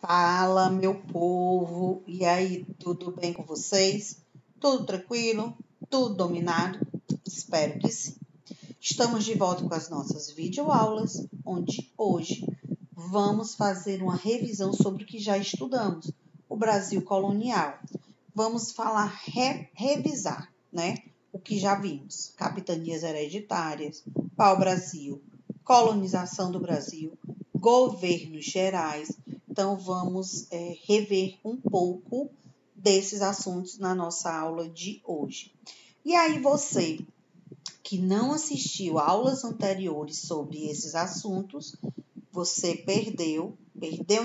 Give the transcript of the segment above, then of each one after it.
Fala, meu povo! E aí, tudo bem com vocês? Tudo tranquilo? Tudo dominado? Espero que sim. Estamos de volta com as nossas videoaulas, onde hoje vamos fazer uma revisão sobre o que já estudamos, o Brasil colonial. Vamos falar, revisar, né? O que já vimos: capitanias hereditárias, pau-brasil, colonização do Brasil, governos gerais. Então, vamos rever um pouco desses assuntos na nossa aula de hoje. E aí, você que não assistiu aulas anteriores sobre esses assuntos, você perdeu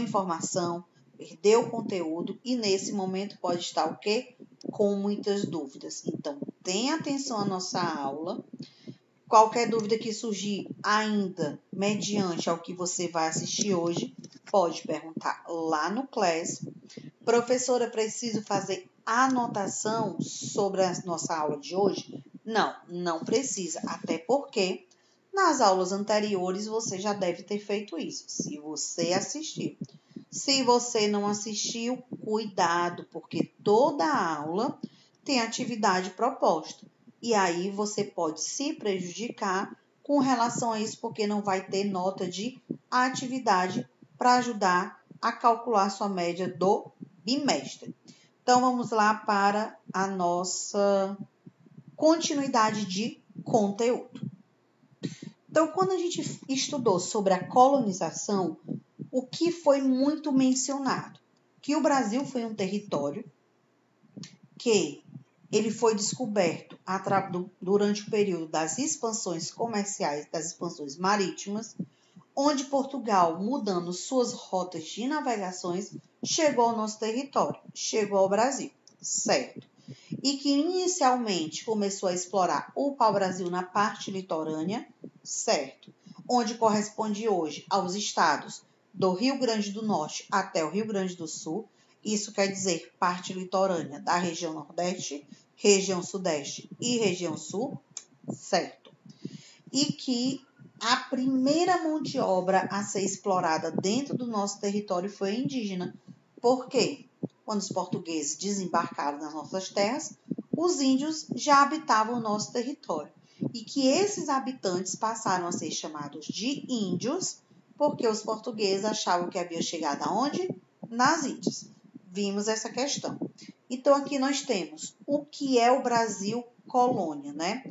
informação, perdeu conteúdo e nesse momento pode estar o quê? Com muitas dúvidas. Então, tenha atenção à nossa aula. Qualquer dúvida que surgir ainda mediante ao que você vai assistir hoje, pode perguntar lá no Class. Professora, preciso fazer anotação sobre a nossa aula de hoje? Não precisa, até porque nas aulas anteriores você já deve ter feito isso, se você assistiu. Se você não assistiu, cuidado, porque toda aula tem atividade proposta. E aí você pode se prejudicar com relação a isso, porque não vai ter nota de atividade para ajudar a calcular sua média do bimestre. Então, vamos lá para a nossa continuidade de conteúdo. Então, quando a gente estudou sobre a colonização, o que foi muito mencionado? Que o Brasil foi um território que ele foi descoberto durante o período das expansões comerciais, das expansões marítimas, onde Portugal, mudando suas rotas de navegações, chegou ao nosso território, chegou ao Brasil, certo? E que inicialmente começou a explorar o pau-brasil na parte litorânea, certo? Onde corresponde hoje aos estados do Rio Grande do Norte até o Rio Grande do Sul. Isso quer dizer parte litorânea da região Nordeste, região Sudeste e região Sul, certo? E que a primeira mão de obra a ser explorada dentro do nosso território foi a indígena. Por quê? Quando os portugueses desembarcaram nas nossas terras, os índios já habitavam o nosso território. E que esses habitantes passaram a ser chamados de índios, porque os portugueses achavam que havia chegado aonde? Nas Índias. Vimos essa questão. Então, aqui nós temos o que é o Brasil colônia, né?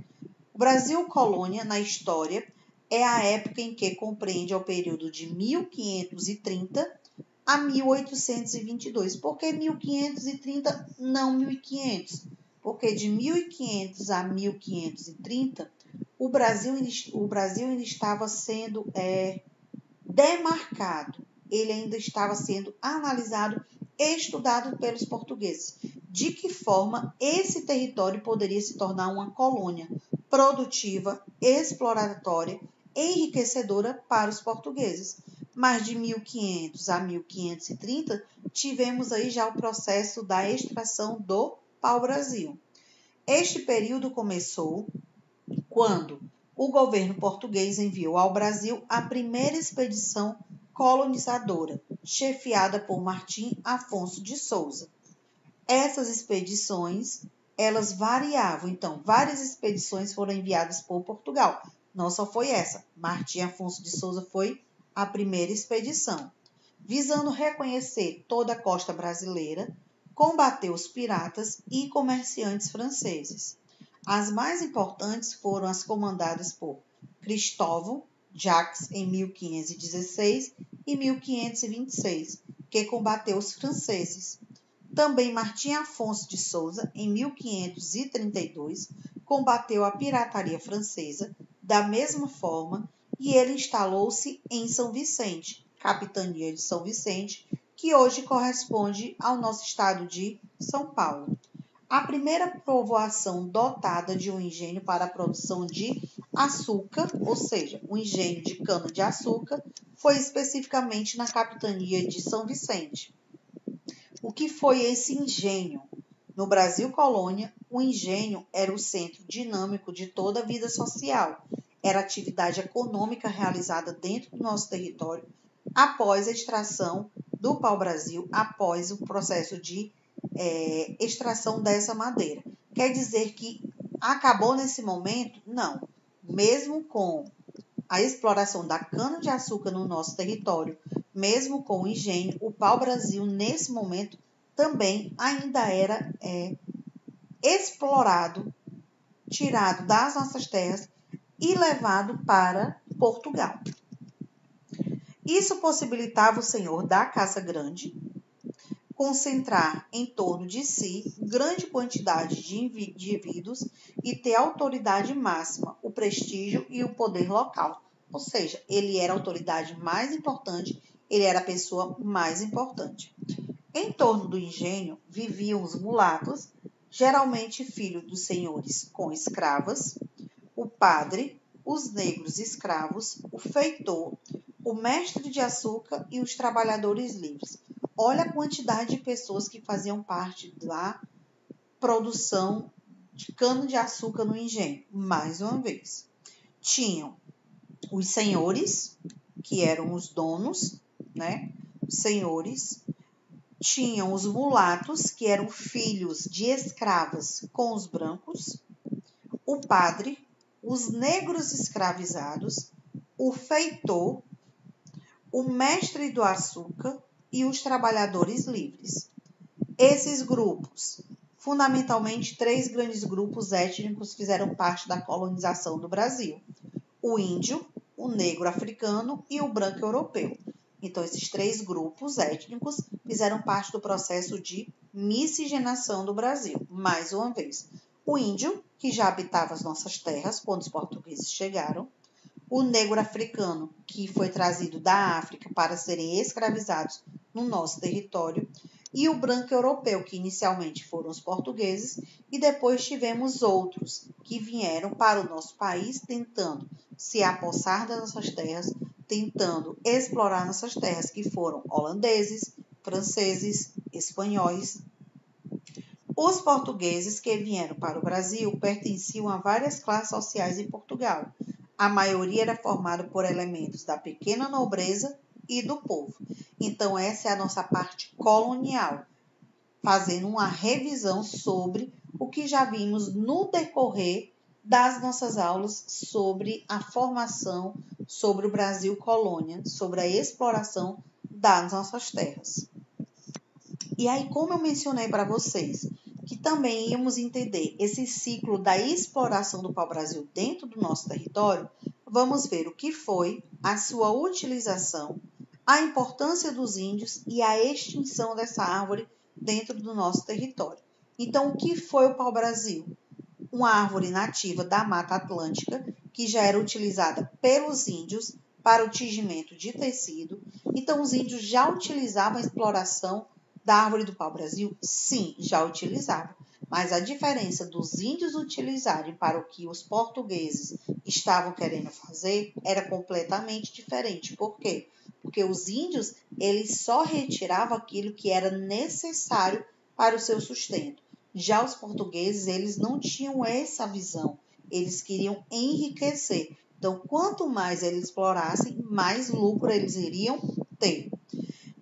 O Brasil colônia, na história, é a época em que compreende o período de 1530 a 1822. Por que 1530, não 1500? Porque de 1500 a 1530, o Brasil ainda estava sendo demarcado. Ele ainda estava sendo analisado, estudado pelos portugueses. De que forma esse território poderia se tornar uma colônia produtiva, exploratória, enriquecedora para os portugueses. Mas de 1500 a 1530, tivemos aí já o processo da extração do pau-brasil. Este período começou quando o governo português enviou ao Brasil a primeira expedição colonizadora, chefiada por Martim Afonso de Souza. Essas expedições, elas variavam. Então, várias expedições foram enviadas por Portugal. Não só foi essa. Martim Afonso de Souza foi a primeira expedição. Visando reconhecer toda a costa brasileira, combater os piratas e comerciantes franceses. As mais importantes foram as comandadas por Cristóvão Jacques em 1516 e 1526, que combateu os franceses. Também Martim Afonso de Souza, em 1532, combateu a pirataria francesa da mesma forma e ele instalou-se em São Vicente, capitania de São Vicente, que hoje corresponde ao nosso estado de São Paulo. A primeira povoação dotada de um engenho para a produção de açúcar, ou seja, um engenho de cana-de-açúcar, foi especificamente na capitania de São Vicente. O que foi esse engenho? No Brasil colônia, o engenho era o centro dinâmico de toda a vida social. Era a atividade econômica realizada dentro do nosso território após a extração do pau-brasil após o processo de extração dessa madeira. Quer dizer que acabou nesse momento? Não. Mesmo com a exploração da cana-de-açúcar no nosso território, mesmo com o engenho, o pau-brasil, nesse momento, também ainda era explorado, tirado das nossas terras e levado para Portugal. Isso possibilitava o senhor da Casa Grande concentrar em torno de si grande quantidade de indivíduos e ter autoridade máxima, o prestígio e o poder local. Ou seja, ele era a autoridade mais importante, ele era a pessoa mais importante. Em torno do engenho viviam os mulatos, geralmente filhos dos senhores com escravas, o padre, os negros escravos, o feitor, o mestre de açúcar e os trabalhadores livres. Olha a quantidade de pessoas que faziam parte da produção de cana-de-açúcar no engenho. Mais uma vez, tinham os senhores, que eram os donos, né? Senhores. Tinham os mulatos, que eram filhos de escravas com os brancos. O padre, os negros escravizados, o feitor, o mestre do açúcar e os trabalhadores livres. Esses grupos, fundamentalmente 3 grandes grupos étnicos fizeram parte da colonização do Brasil: o índio, o negro africano e o branco europeu. Então, esses 3 grupos étnicos fizeram parte do processo de miscigenação do Brasil. Mais uma vez, o índio, que já habitava as nossas terras quando os portugueses chegaram, o negro africano, que foi trazido da África para serem escravizados no nosso território, e o branco europeu, que inicialmente foram os portugueses, e depois tivemos outros que vieram para o nosso país tentando se apossar das nossas terras, tentando explorar nossas terras, que foram holandeses, franceses, espanhóis. Os portugueses que vieram para o Brasil pertenciam a várias classes sociais em Portugal. A maioria era formada por elementos da pequena nobreza e do povo. Então, essa é a nossa parte colonial, fazendo uma revisão sobre o que já vimos no decorrer das nossas aulas sobre a formação, sobre o Brasil colônia, sobre a exploração das nossas terras. E aí, como eu mencionei para vocês, que também íamos entender esse ciclo da exploração do pau-brasil dentro do nosso território, vamos ver o que foi a sua utilização, a importância dos índios e a extinção dessa árvore dentro do nosso território. Então, o que foi o pau-brasil? Uma árvore nativa da Mata Atlântica, que já era utilizada pelos índios para o tingimento de tecido. Então, os índios já utilizavam a exploração da árvore do pau-brasil? Sim, já utilizavam. Mas a diferença dos índios utilizarem para o que os portugueses estavam querendo fazer era completamente diferente. Por quê? Porque os índios, eles só retiravam aquilo que era necessário para o seu sustento. Já os portugueses, eles não tinham essa visão. Eles queriam enriquecer. Então, quanto mais eles explorassem, mais lucro eles iriam ter.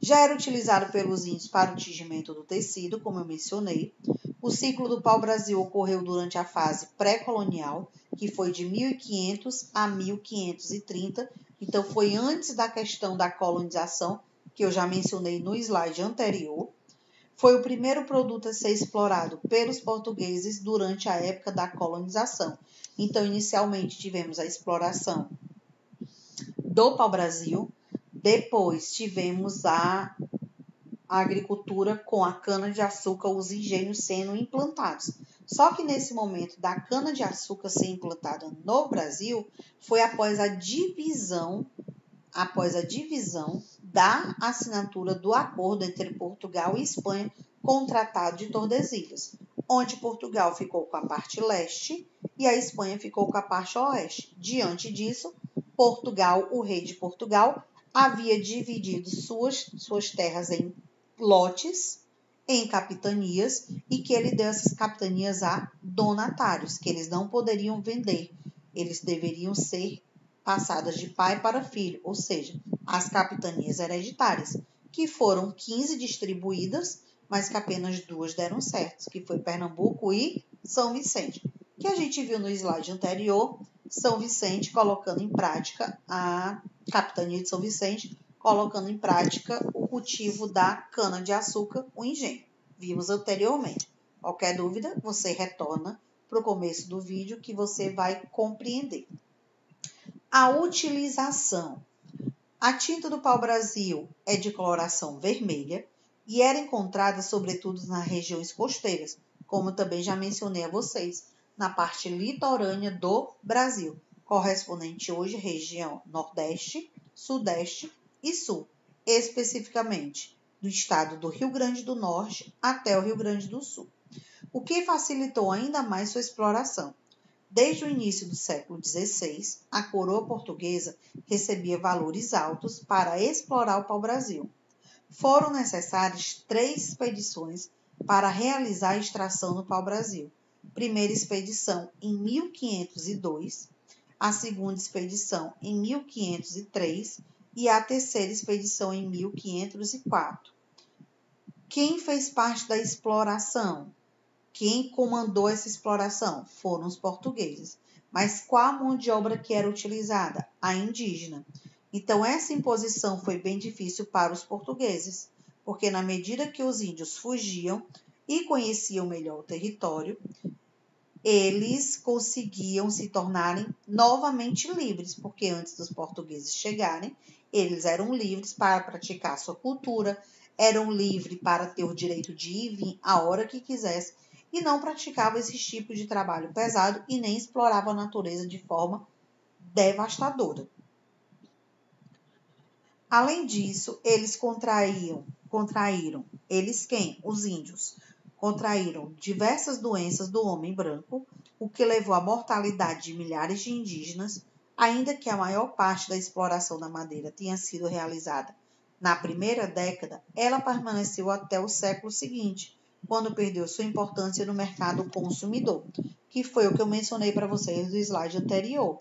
Já era utilizado pelos índios para o tingimento do tecido, como eu mencionei. O ciclo do pau-brasil ocorreu durante a fase pré-colonial, que foi de 1500 a 1530. Então, foi antes da questão da colonização, que eu já mencionei no slide anterior. Foi o primeiro produto a ser explorado pelos portugueses durante a época da colonização. Então, inicialmente, tivemos a exploração do pau-brasil. Depois tivemos a agricultura com a cana-de-açúcar, os engenhos sendo implantados. Só que nesse momento da cana-de-açúcar ser implantada no Brasil, foi após a divisão da assinatura do acordo entre Portugal e Espanha com o Tratado de Tordesilhas, onde Portugal ficou com a parte leste e a Espanha ficou com a parte oeste. Diante disso, Portugal, o rei de Portugal, havia dividido suas terras em lotes, em capitanias, e que ele deu essas capitanias a donatários, que eles não poderiam vender, eles deveriam ser passadas de pai para filho, ou seja, as capitanias hereditárias. que foram 15 distribuídas, mas que apenas 2 deram certo, que foi Pernambuco e São Vicente, que a gente viu no slide anterior, São Vicente colocando em prática, a capitania de São Vicente colocando em prática o cultivo da cana-de-açúcar, o engenho. Vimos anteriormente. Qualquer dúvida, você retorna para o começo do vídeo que você vai compreender. A utilização. A tinta do pau-brasil é de coloração vermelha e era encontrada sobretudo nas regiões costeiras, como também já mencionei a vocês, na parte litorânea do Brasil, correspondente hoje à região Nordeste, Sudeste e Sul, especificamente do estado do Rio Grande do Norte até o Rio Grande do Sul, o que facilitou ainda mais sua exploração. Desde o início do século XVI, a coroa portuguesa recebia valores altos para explorar o pau-brasil. Foram necessárias 3 expedições para realizar a extração no pau-brasil. Primeira expedição em 1502, a segunda expedição em 1503 e a terceira expedição em 1504. Quem fez parte da exploração? Quem comandou essa exploração? Foram os portugueses. Mas qual a mão de obra que era utilizada? A indígena. Então, essa imposição foi bem difícil para os portugueses, porque na medida que os índios fugiam e conheciam melhor o território, eles conseguiam se tornarem novamente livres, porque antes dos portugueses chegarem, eles eram livres para praticar sua cultura, eram livres para ter o direito de ir e vir a hora que quisesse, e não praticavam esse tipo de trabalho pesado e nem exploravam a natureza de forma devastadora. Além disso, eles contraíram, eles quem? Os índios, contraíram diversas doenças do homem branco, o que levou à mortalidade de milhares de indígenas, ainda que a maior parte da exploração da madeira tenha sido realizada na primeira década, ela permaneceu até o século seguinte, quando perdeu sua importância no mercado consumidor, que foi o que eu mencionei para vocês no slide anterior.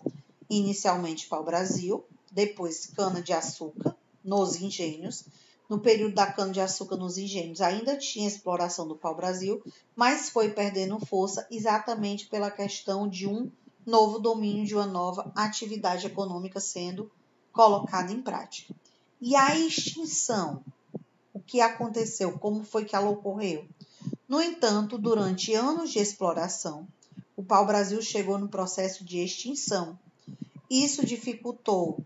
Inicialmente pau-brasil, depois cana-de-açúcar nos engenhos. No período da cana-de-açúcar nos engenhos ainda tinha exploração do pau-brasil, mas foi perdendo força exatamente pela questão de um novo domínio, de uma nova atividade econômica sendo colocada em prática. E a extinção? O que aconteceu? Como foi que ela ocorreu? No entanto, durante anos de exploração, o pau-brasil chegou no processo de extinção. Isso dificultou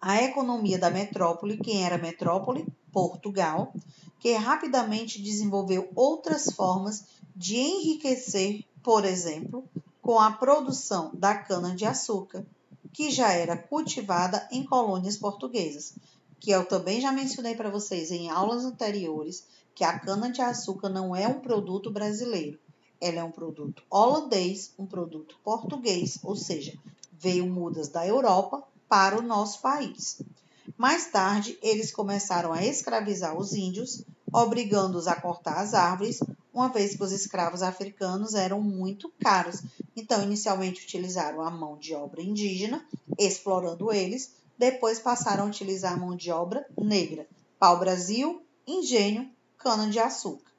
a economia da metrópole. Quem era a metrópole? Portugal, que rapidamente desenvolveu outras formas de enriquecer, por exemplo, com a produção da cana-de-açúcar, que já era cultivada em colônias portuguesas, que eu também já mencionei para vocês em aulas anteriores, que a cana-de-açúcar não é um produto brasileiro, ela é um produto holandês, um produto português, ou seja, veio mudas da Europa para o nosso país. Mais tarde, eles começaram a escravizar os índios, obrigando-os a cortar as árvores, uma vez que os escravos africanos eram muito caros. Então, inicialmente utilizaram a mão de obra indígena, explorando eles, depois passaram a utilizar a mão de obra negra, pau-brasil, engenho, cana-de-açúcar.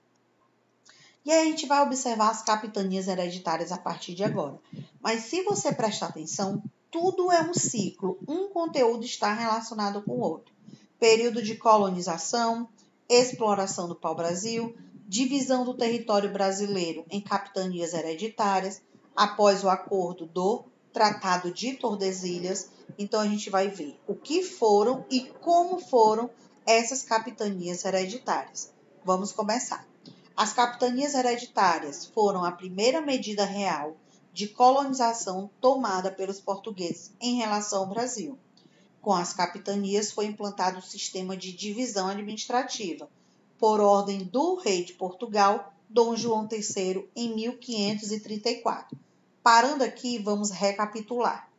E aí a gente vai observar as capitanias hereditárias a partir de agora. Mas se você prestar atenção, tudo é um ciclo, um conteúdo está relacionado com o outro. Período de colonização, exploração do pau-brasil, divisão do território brasileiro em capitanias hereditárias, após o acordo do Tratado de Tordesilhas. Então a gente vai ver o que foram e como foram essas capitanias hereditárias. Vamos começar. As capitanias hereditárias foram a primeira medida real de colonização tomada pelos portugueses em relação ao Brasil. Com as capitanias foi implantado o sistema de divisão administrativa, por ordem do rei de Portugal, Dom João III, em 1534. Parando aqui, vamos recapitular.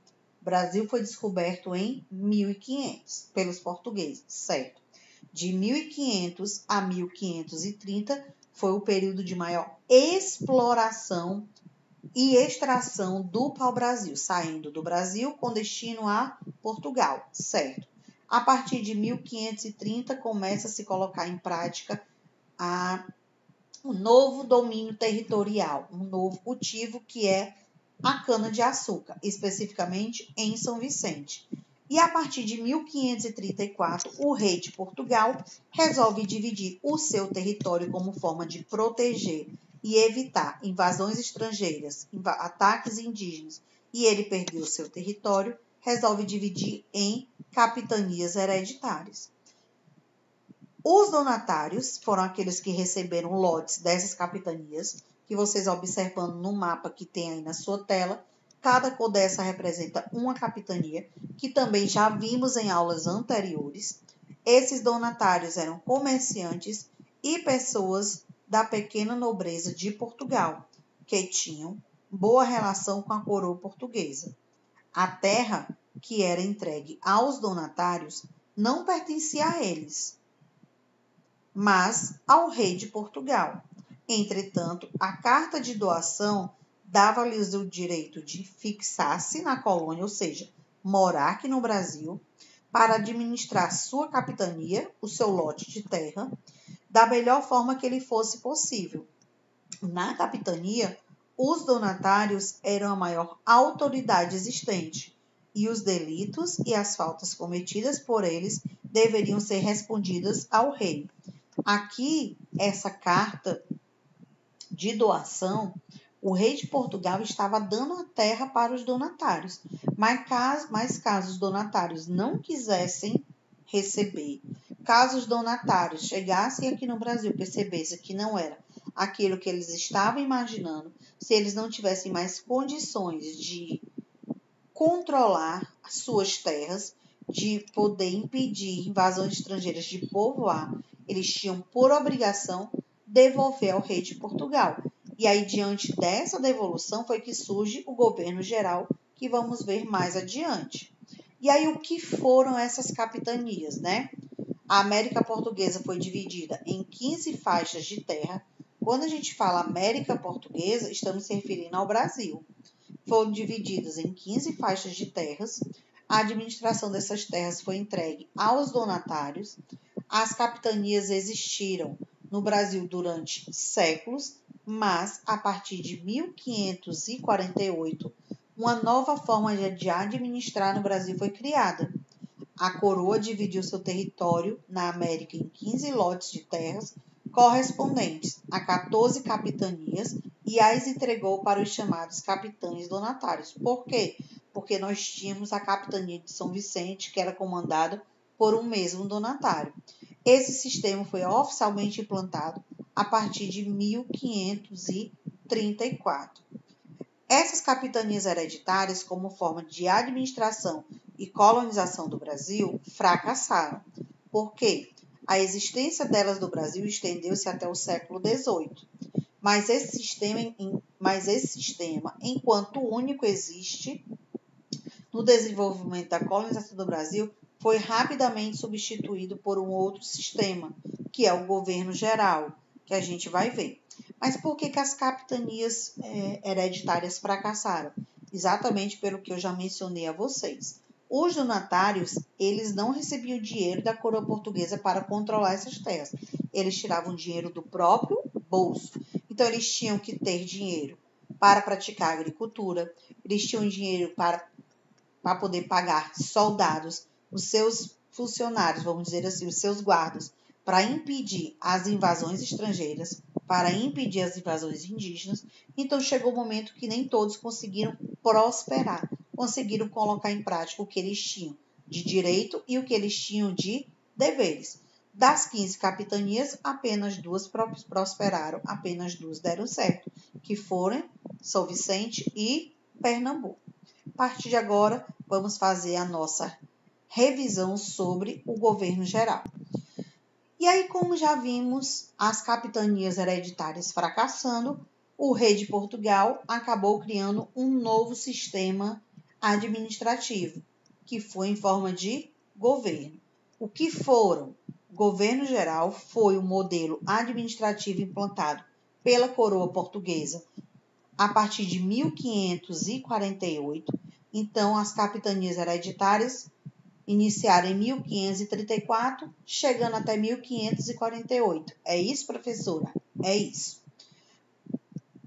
O Brasil foi descoberto em 1500 pelos portugueses, certo? De 1500 a 1530 foi o período de maior exploração e extração do pau-brasil, saindo do Brasil com destino a Portugal, certo? A partir de 1530, começa a se colocar em prática um novo domínio territorial, um novo cultivo, que é a cana-de-açúcar, especificamente em São Vicente. E a partir de 1534, o rei de Portugal resolve dividir o seu território como forma de proteger e evitar invasões estrangeiras, ataques indígenas, e ele perdeu o seu território, resolve dividir em capitanias hereditárias. Os donatários foram aqueles que receberam lotes dessas capitanias, que vocês observando no mapa que tem aí na sua tela, cada cor dessa representa uma capitania, que também já vimos em aulas anteriores. Esses donatários eram comerciantes e pessoas da pequena nobreza de Portugal, que tinham boa relação com a coroa portuguesa. A terra que era entregue aos donatários não pertencia a eles, mas ao rei de Portugal. Entretanto, a carta de doação dava-lhes o direito de fixar-se na colônia, ou seja, morar aqui no Brasil, para administrar sua capitania, o seu lote de terra, da melhor forma que lhe fosse possível. Na capitania, os donatários eram a maior autoridade existente, e os delitos e as faltas cometidas por eles deveriam ser respondidas ao rei. Aqui, essa carta de doação, o rei de Portugal estava dando a terra para os donatários, mas caso os donatários não quisessem receber, caso os donatários chegassem aqui no Brasil e percebessem que não era aquilo que eles estavam imaginando, se eles não tivessem mais condições de controlar as suas terras, de poder impedir invasões estrangeiras de povoar, eles tinham por obrigação devolver ao rei de Portugal. E aí, diante dessa devolução, foi que surge o governo geral, que vamos ver mais adiante. E aí, o que foram essas capitanias, né? A América Portuguesa foi dividida em 15 faixas de terra. Quando a gente fala América Portuguesa, estamos se referindo ao Brasil. Foram divididas em 15 faixas de terras. A administração dessas terras foi entregue aos donatários. As capitanias existiram no Brasil durante séculos, mas a partir de 1548, uma nova forma de administrar no Brasil foi criada. A coroa dividiu seu território na América em 15 lotes de terras correspondentes a 14 capitanias e as entregou para os chamados capitães donatários. Por quê? Porque nós tínhamos a capitania de São Vicente, que era comandada por um mesmo donatário. Esse sistema foi oficialmente implantado a partir de 1534. Essas capitanias hereditárias, como forma de administração e colonização do Brasil, fracassaram. Por quê? A existência delas no Brasil estendeu-se até o século XVIII. Mas esse sistema, enquanto único existe no desenvolvimento da colonização do Brasil, foi rapidamente substituído por um outro sistema, que é o governo geral, que a gente vai ver. Mas por que as capitanias hereditárias fracassaram? Exatamente pelo que eu já mencionei a vocês. Os donatários, eles não recebiam dinheiro da coroa portuguesa para controlar essas terras. Eles tiravam dinheiro do próprio bolso. Então, eles tinham que ter dinheiro para praticar agricultura, eles tinham dinheiro para poder pagar soldados, os seus funcionários, vamos dizer assim, os seus guardas, para impedir as invasões estrangeiras, para impedir as invasões indígenas. Então, chegou o momento que nem todos conseguiram prosperar, conseguiram colocar em prática o que eles tinham de direito e o que eles tinham de deveres. Das 15 capitanias, apenas 2 prosperaram, apenas 2 deram certo, que foram São Vicente e Pernambuco. A partir de agora, vamos fazer a nossa revisão sobre o governo geral. E aí, como já vimos, as capitanias hereditárias fracassando, o rei de Portugal acabou criando um novo sistema administrativo, que foi em forma de governo. O que foram? O governo geral foi o modelo administrativo implantado pela coroa portuguesa a partir de 1548. Então, as capitanias hereditárias Iniciaram em 1534, chegando até 1548. É isso, professora? É isso.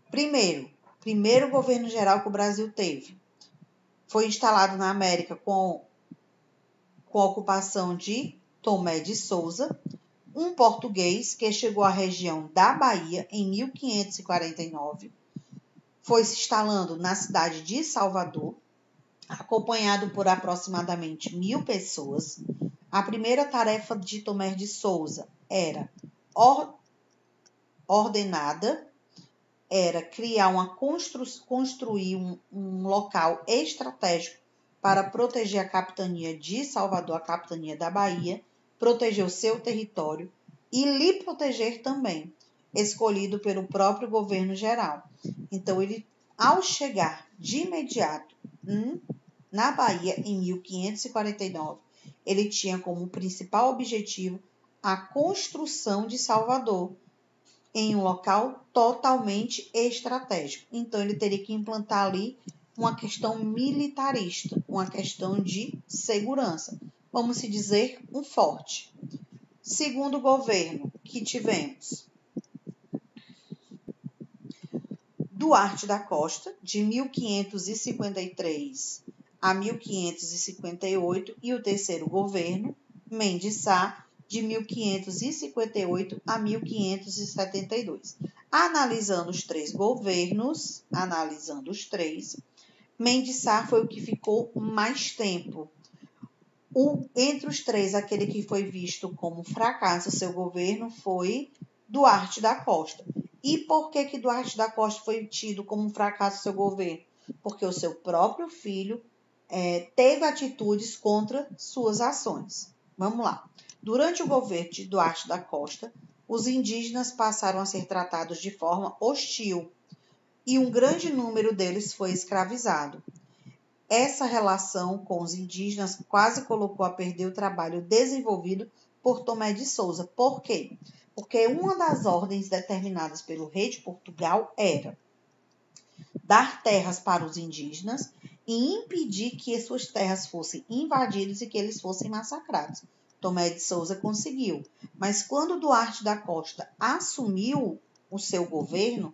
Primeiro governo geral que o Brasil teve. Foi instalado na América com a ocupação de Tomé de Souza, um português que chegou à região da Bahia em 1549. Foi se instalando na cidade de Salvador, acompanhado por aproximadamente 1.000 pessoas. A primeira tarefa de Tomé de Souza era criar construir um local estratégico para proteger a capitania de Salvador, a capitania da Bahia, proteger o seu território e lhe proteger também, escolhido pelo próprio governo geral. Então, ele, ao chegar de imediato na Bahia, em 1549, ele tinha como principal objetivo a construção de Salvador, em um local totalmente estratégico. Então, ele teria que implantar ali uma questão militarista, uma questão de segurança. Vamos se dizer, um forte. Segundo governo que tivemos, Duarte da Costa, de 1553 a 1558, e o terceiro governo, Mendes Sá, de 1558 a 1572. Analisando os três governos, Mendes Sá foi o que ficou mais tempo. Entre os três, aquele que foi visto como fracasso seu governo foi Duarte da Costa. E por que Duarte da Costa foi tido como um fracasso seu governo? Porque o seu próprio filho teve atitudes contra suas ações. Vamos lá. Durante o governo de Duarte da Costa, os indígenas passaram a ser tratados de forma hostil e um grande número deles foi escravizado. Essa relação com os indígenas quase colocou a perder o trabalho desenvolvido por Tomé de Souza. Por quê? Porque uma das ordens determinadas pelo rei de Portugal era dar terras para os indígenas e impedir que suas terras fossem invadidas e que eles fossem massacrados. Tomé de Souza conseguiu, mas quando Duarte da Costa assumiu o seu governo,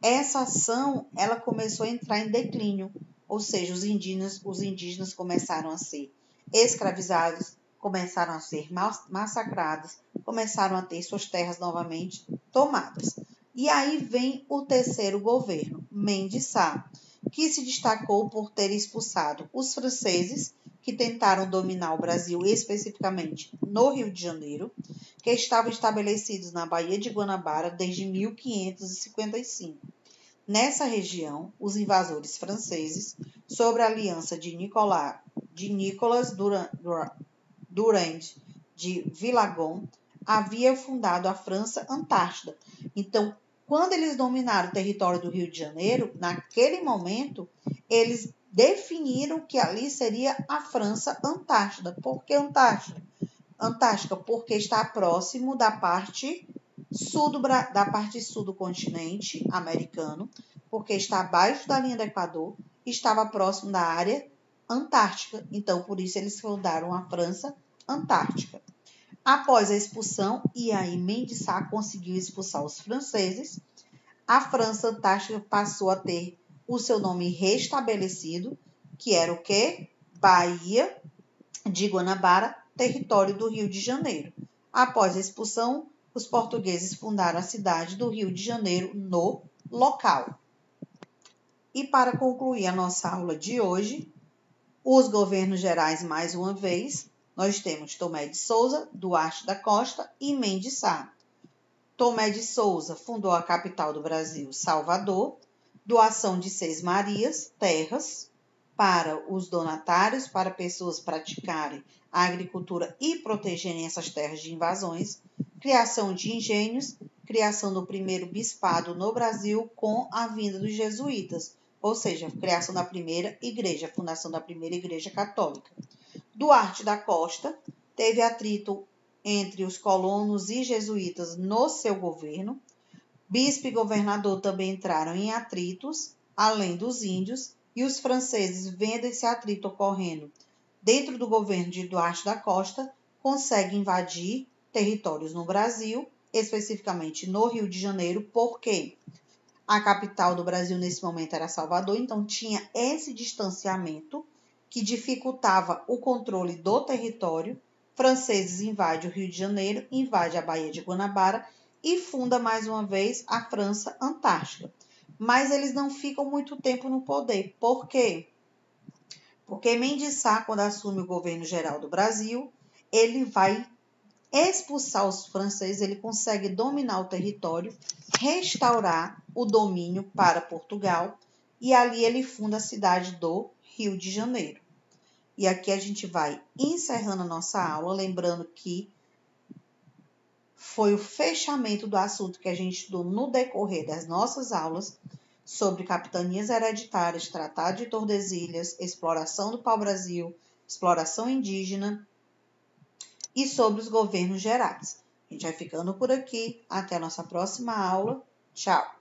essa ação ela começou a entrar em declínio, ou seja, os indígenas começaram a ser escravizados, começaram a ser massacrados, começaram a ter suas terras novamente tomadas. E aí vem o terceiro governo, Mendes Sá, que se destacou por ter expulsado os franceses, que tentaram dominar o Brasil, especificamente no Rio de Janeiro, que estavam estabelecidos na Baía de Guanabara desde 1555. Nessa região, os invasores franceses, sob a aliança de Nicolas Durand de Villagon, havia fundado a França Antártida. Então, quando eles dominaram o território do Rio de Janeiro, naquele momento, eles definiram que ali seria a França Antártida. Por que Antártida? Antártica, porque está próximo da parte sul do continente americano, porque está abaixo da linha do Equador, estava próximo da área antártica. Então, por isso, eles fundaram a França Antártica. Após a expulsão, e aí Mendes Sá conseguiu expulsar os franceses, a França Antártica passou a ter o seu nome restabelecido, que era o quê? Baía de Guanabara, território do Rio de Janeiro. Após a expulsão, os portugueses fundaram a cidade do Rio de Janeiro no local. E para concluir a nossa aula de hoje, os governos gerais, mais uma vez, nós temos Tomé de Souza, Duarte da Costa e Mendes Sá. Tomé de Souza fundou a capital do Brasil, Salvador, doação de 6 Marias, terras, para os donatários, para pessoas praticarem a agricultura e protegerem essas terras de invasões, criação de engenhos, criação do primeiro bispado no Brasil com a vinda dos jesuítas, ou seja, criação da primeira igreja, fundação da primeira igreja católica. Duarte da Costa teve atrito entre os colonos e jesuítas no seu governo. Bispo e governador também entraram em atritos, além dos índios, e os franceses, vendo esse atrito ocorrendo dentro do governo de Duarte da Costa, consegue invadir territórios no Brasil, especificamente no Rio de Janeiro, porque a capital do Brasil nesse momento era Salvador, então tinha esse distanciamento que dificultava o controle do território. Franceses invadem o Rio de Janeiro, invadem a Baía de Guanabara e funda mais uma vez a França Antártica. Mas eles não ficam muito tempo no poder. Por quê? Porque Mendes Sá, quando assume o governo geral do Brasil, ele vai expulsar os franceses, ele consegue dominar o território, restaurar o domínio para Portugal e ali ele funda a cidade do Rio de Janeiro. E aqui a gente vai encerrando a nossa aula, lembrando que foi o fechamento do assunto que a gente estudou no decorrer das nossas aulas sobre capitanias hereditárias, Tratado de Tordesilhas, exploração do pau-brasil, exploração indígena e sobre os governos gerais. A gente vai ficando por aqui. Até a nossa próxima aula. Tchau!